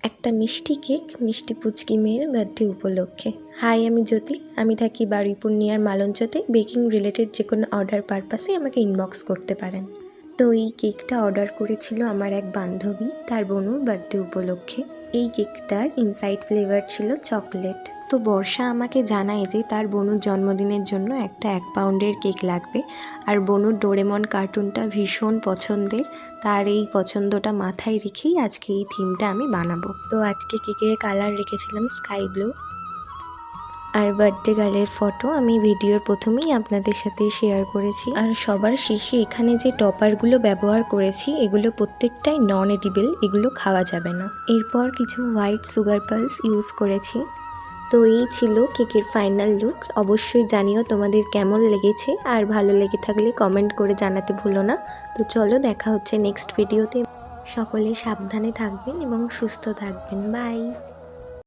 একটা মিষ্টি কেক মিষ্টি পুচকি মেয়ের বার্থডে উপলক্ষে। হাই, আমি জ্যোতি। আমি থাকি বারুইপুর নিয়ার মালঞ্চতে। বেকিং রিলেটেড যে কোনো অর্ডার পারপাসে আমাকে ইনবক্স করতে পারেন। তো এই কেকটা অর্ডার করেছিল আমার এক বান্ধবী তার বোনুর বার্থডে উপলক্ষে। এই কেকটার ইনসাইড ফ্লেভার ছিল চকলেট। তো বর্ষা আমাকে জানায় যে তার বোনুর জন্মদিনের জন্য একটা 1 পাউন্ডের কেক লাগবে, আর বোনুর ডোরেমন কার্টুনটা ভীষণ পছন্দের। তার এই পছন্দটা মাথায় রেখেই আজকে এই থিমটা আমি বানাবো। তো আজকে কেকের কালার রেখেছিলাম স্কাই ব্লু। আর বার্থডে গার্লের ফটো আমি ভিডিওর প্রথমেই আপনাদের সাথে শেয়ার করেছি। আর সবার শেষে এখানে যে টপারগুলো ব্যবহার করেছি এগুলো প্রত্যেকটাই নন এডিবল, এগুলো খাওয়া যাবে না। এরপর কিছু হোয়াইট সুগার পালস ইউজ করেছি। তো এই ছিল কেকের ফাইনাল লুক। অবশ্যই জানিও তোমাদের কেমন লেগেছে, আর ভালো লেগে থাকলে কমেন্ট করে জানাতে ভুলো না। তো চলো, দেখা হচ্ছে নেক্সট ভিডিওতে। সকলে সাবধানে থাকবেন এবং সুস্থ থাকবেন। বাই।